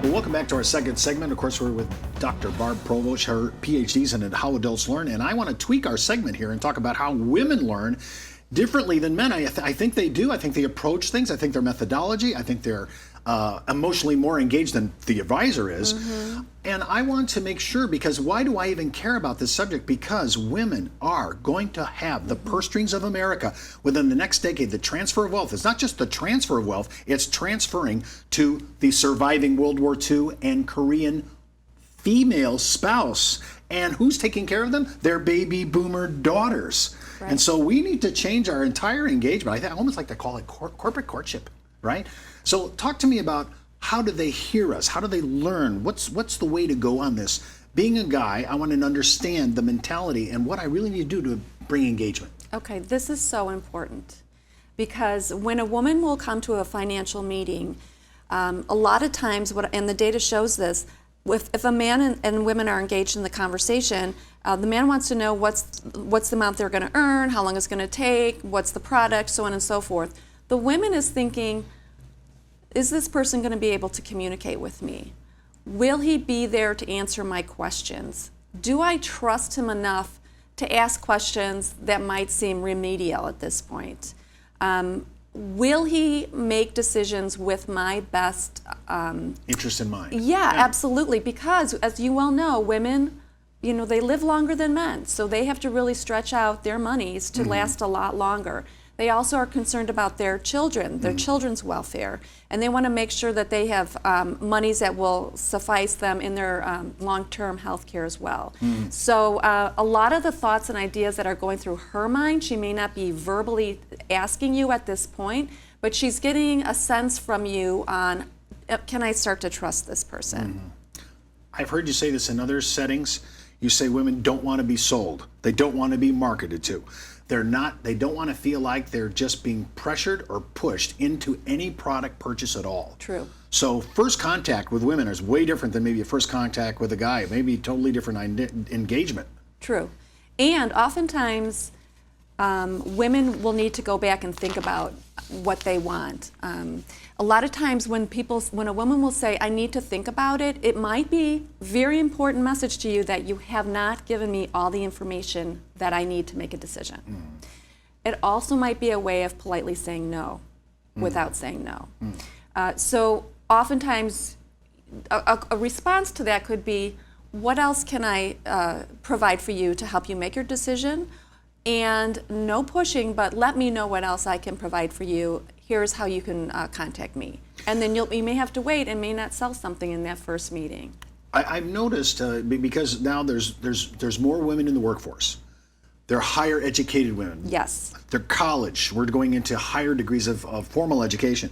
Well, welcome back to our second segment. Of course, we're with Dr. Barb Provost, her PhDs in How Adults Learn. And I want to tweak our segment here and talk about how women learn differently than men. I think they do. I think they approach things. I think their methodology. I think they're emotionally more engaged than the advisor is. Mm-hmm. And I want to make sure, because why do I even care about this subject? Because women are going to have the purse strings of America within the next decade. The transfer of wealth. It's not just the transfer of wealth, it's transferring to the surviving World War II and Korean female spouse. And who's taking care of them? Their baby boomer daughters. Right. And so we need to change our entire engagement. I almost like to call it corporate courtship, right? So talk to me about, how do they hear us? How do they learn? What's the way to go on this? Being a guy, I want to understand the mentality and what I really need to do to bring engagement. Okay, this is so important, because when a woman will come to a financial meeting, a lot of times, and the data shows this, if a man and women are engaged in the conversation, the man wants to know what's the amount they're going to earn, how long it's going to take, what's the product, so on and so forth. The woman is thinking, is this person going to be able to communicate with me? Will he be there to answer my questions? Do I trust him enough to ask questions that might seem remedial at this point? Will he make decisions with my best interest in mind? Yeah, absolutely. Because, as you well know, women, they live longer than men, so they have to really stretch out their monies to last a lot longer. They also are concerned about their children, their children's welfare, and they want to make sure that they have monies that will suffice them in their long-term health care as well. So a lot of the thoughts and ideas that are going through her mind, she may not be verbally asking you at this point, but she's getting a sense from you on, can I start to trust this person? I've heard you say this in other settings. You say women don't want to be sold. They don't want to be marketed to. They don't want to feel like they're just being pressured or pushed into any product purchase at all. True. So first contact with women is way different than maybe a first contact with a guy. Maybe totally different engagement. True. And oftentimes, women will need to go back and think about what they want. A lot of times when a woman will say, I need to think about it, it might be a very important message to you that you have not given me all the information that I need to make a decision. It also might be a way of politely saying no without saying no. So oftentimes a response to that could be, what else can I provide for you to help you make your decision? And no pushing, but let me know what else I can provide for you. Here's how you can contact me. And then you may have to wait and may not sell something in that first meeting. I've noticed, because now there's more women in the workforce. They're higher educated women. Yes. They're college. We're going into higher degrees of formal education.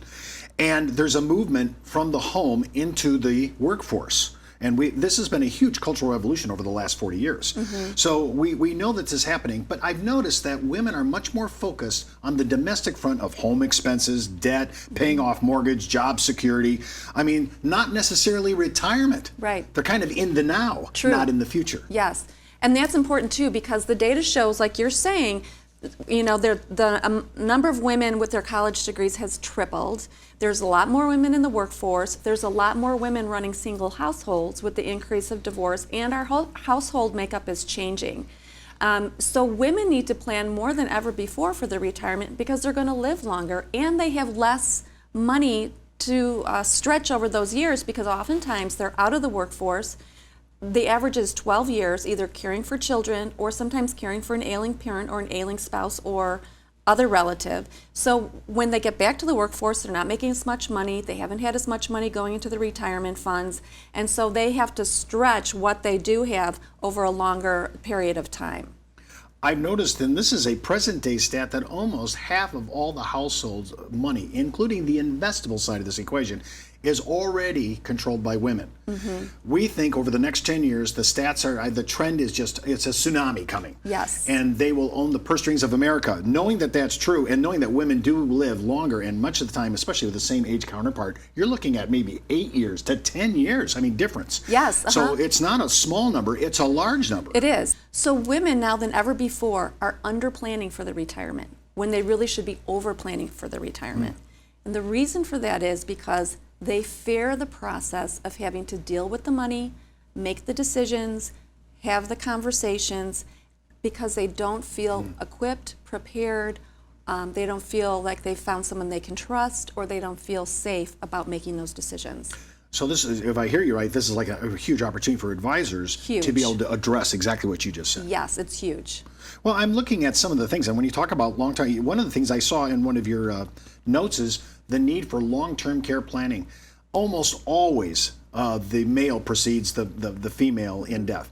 And there's a movement from the home into the workforce. And this has been a huge cultural revolution over the last 40 years. So we know that this is happening, but I've noticed that women are much more focused on the domestic front of home expenses, debt, paying off mortgage, job security. I mean, not necessarily retirement. Right. They're kind of in the now, not in the future. Yes. And that's important too, because the data shows, like you're saying, the number of women with their college degrees has tripled. There's a lot more women in the workforce. There's a lot more women running single households with the increase of divorce, and our whole household makeup is changing. So women need to plan more than ever before for their retirement, because they're going to live longer and they have less money to stretch over those years, because oftentimes they're out of the workforce. The average is 12 years, either caring for children or sometimes caring for an ailing parent or an ailing spouse or other relative. So when they get back to the workforce, they're not making as much money. They haven't had as much money going into the retirement funds. And so they have to stretch what they do have over a longer period of time. I've noticed, and this is a present day stat, that almost half of all the households' money, including the investable side of this equation, is already controlled by women. We think over the next 10 years, the stats are, the trend is just, it's a tsunami coming. Yes. And they will own the purse strings of America. Knowing that that's true, and knowing that women do live longer, and much of the time, especially with the same age counterpart, you're looking at maybe 8 years to 10 years, difference. Yes. So it's not a small number, it's a large number. It is. So women now than ever before are under planning for the retirement, when they really should be over planning for the retirement. And the reason for that is because They fear the process of having to deal with the money, make the decisions, have the conversations, because they don't feel equipped, prepared, they don't feel like they've found someone they can trust, or they don't feel safe about making those decisions. So this is, if I hear you right, this is like a huge opportunity for advisors to be able to address exactly what you just said. Yes, it's huge. Well, I'm looking at some of the things, and when you talk about long-term, one of the things I saw in one of your notes is the need for long-term care planning. Almost always, the male precedes the female in death.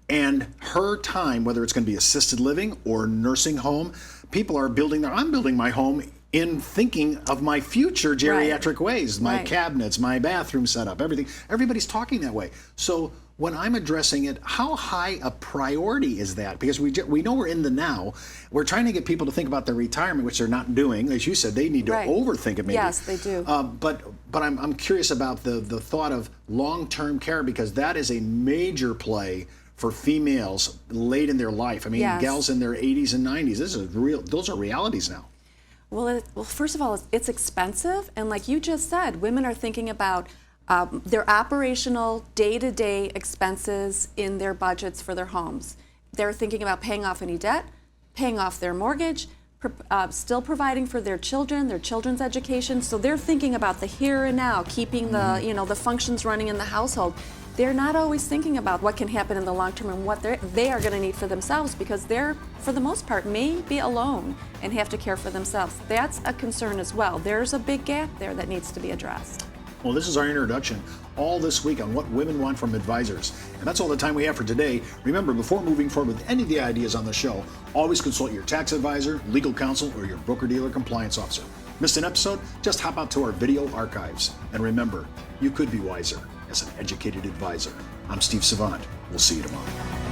And her time, whether it's going to be assisted living or nursing home, people are I'm building my home in thinking of my future geriatric ways, my cabinets, my bathroom setup, everything. Everybody's talking that way. So when I'm addressing it, how high a priority is that? Because we know we're in the now. We're trying to get people to think about their retirement, which they're not doing. As you said, they need to overthink it maybe. Yes, they do. But I'm curious about the thought of long-term care, because that is a major play for females late in their life. I mean, gals in their 80s and 90s. Those are realities now. Well, first of all, it's expensive, and like you just said, women are thinking about their operational day-to-day expenses in their budgets for their homes. They're thinking about paying off any debt, paying off their mortgage, still providing for their children, their children's education. So they're thinking about the here and now, keeping the functions running in the household. They're not always thinking about what can happen in the long term and what they are going to need for themselves, because they're, for the most part, may be alone and have to care for themselves. That's a concern as well. There's a big gap there that needs to be addressed. Well, this is our introduction all this week on what women want from advisors. And that's all the time we have for today. Remember, before moving forward with any of the ideas on the show, always consult your tax advisor, legal counsel, or your broker-dealer compliance officer. Missed an episode? Just hop out to our video archives. And remember, you could be wiser as an educated advisor. I'm Steve Savant. We'll see you tomorrow.